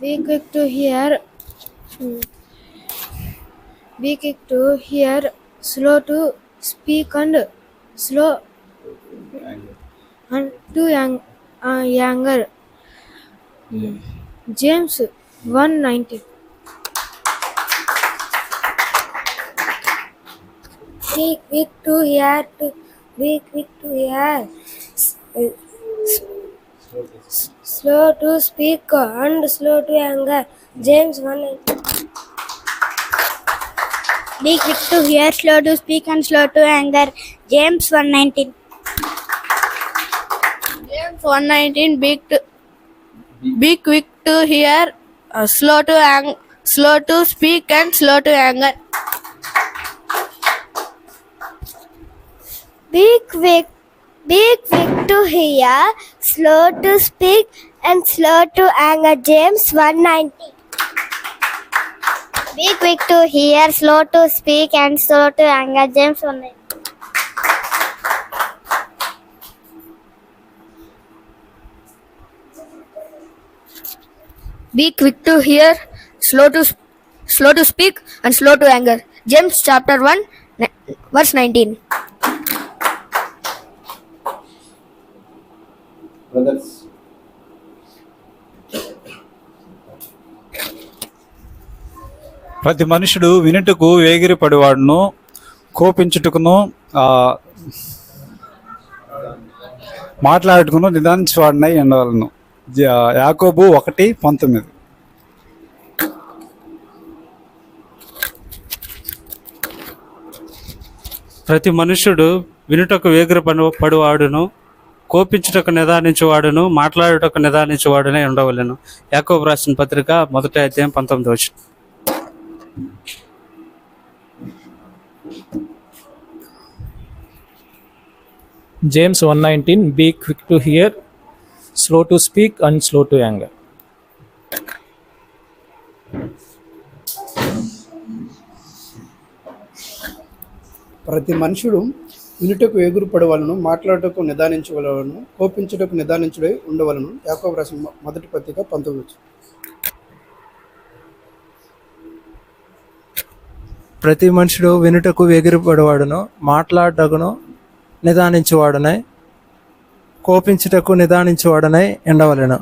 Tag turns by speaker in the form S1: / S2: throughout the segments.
S1: Be quick to hear. Be quick to hear, slow to speak, and slow and to anger. James 1:19. Be quick to hear. Be quick to hear. Slow to speak and slow to anger. James 1:19.
S2: Be quick to hear, slow to speak, and slow to anger. James 1:19.
S3: James 1:19. Be quick to hear, slow to speak, and slow to anger.
S2: Be quick to hear, slow to speak, and slow to anger. James 1:19. Be quick to hear, slow to speak, and slow to anger. James 1:19.
S3: Be quick to hear, slow to speak, and slow to anger. James chapter 1, verse 19.
S4: Brothers,
S5: ప్రతి మనుషుడు వినుటకు వేగిరపడివాడును కోపించుటకును మాట్లాడుకును నిదానించేవాడినై ఉండవలను. యాకోబు 1:19.
S6: ప్రతి మనుష్యుడు వినుటకు వేగిరపడివాడును కోపించుటకు నిదానించువాడును మాట్లాడుటకు నిదానించువాడునే ఉండవలెను. యాకోబు రాసిన పత్రిక 1:19.
S7: James 1:19. Be quick to hear, slow to speak, and slow to anger.
S4: ప్రతి మనుషుడు వినుటకు ఎగురుపడవలను, మాట్లాడటకు నిదానించవలను, కోపించుటకు నిదానించుడై ఉండవలను. యాకోబు రాసిన మొదటి పత్రిక 19.
S8: ప్రతి మనుషుడు వినుటకు వేగిరపడవాడును మాట్లాడటకును నిదానించువాడునై కోపించుటకు నిదానించువాడునై ఉండవలెను.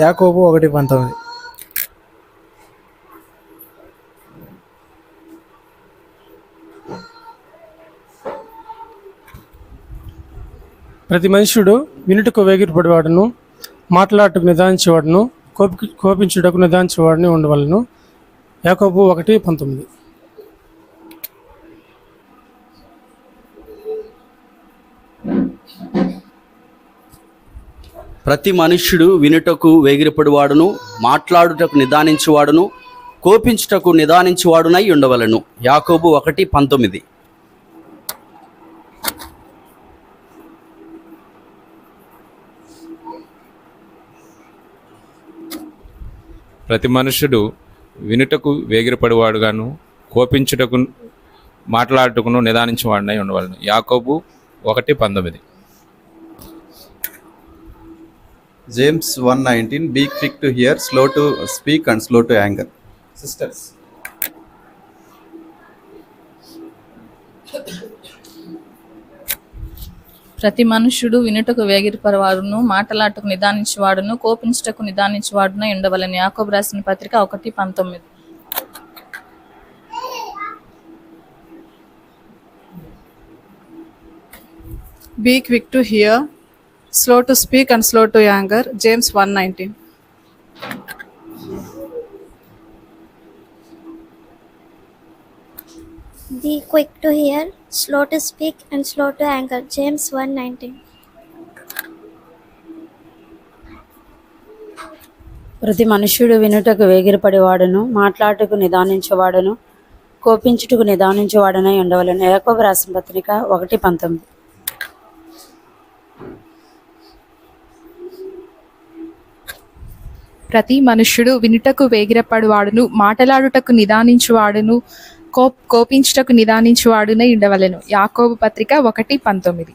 S8: యాకోబు 1:19.
S7: ప్రతి మనుష్యుడు వినుటకు వేగిరపడేవాడును మాట్లాడటకు నిదానించేవాడును కోపించుటకు నిదానించేవాడిని ఉండవలను. యాకోబు 1:19.
S9: ప్రతి మనుష్యుడు వినుటకు వేగిరపడివాడును మాట్లాడుటకు నిదానించువాడును కోపించుటకు నిదానించువాడునై ఉండవలను. యాకోబు 1:19.
S10: ప్రతి మనుష్యుడు వినుటకు వేగిరపడివాడుగాను కోపించుటకు మాట్లాడుటకును నిదానించువాడునై ఉండవలను. యాకోబు 1:19.
S11: James 1:19. Be quick to hear, slow to speak, and slow to anger. Sisters,
S12: ప్రతి మనుష్యుడు వినుటకు వేగిరపడివాడును మాట్లాడటకు నిదానించువాడును కోపించుటకు నిదానించువాడును ఉండవలెను. యాకోబు రాసిన పత్రిక 1:19.
S3: Be quick to hear, slow to speak, and slow to anger. James 1:19.
S2: Be quick to hear, slow to speak, and slow to anger. James 1:19.
S13: ప్రతి మనుష్యుడు వినుటకు వేగిరపడివాడును మాట్లాడుటకు నిదానించేవాడును కోపించుటకు నిదానించేవాడునై ఉండవలెను. యాకోబు రాసిన పత్రిక 1:19.
S14: ప్రతి మనుష్యుడు వినుటకు వేగిరపడివాడును మాట్లాడుటకు నిదానించువాడును కోపించుటకు నిదానించువాడునై ఉండవలెను. యాకోబు పత్రిక 1:19.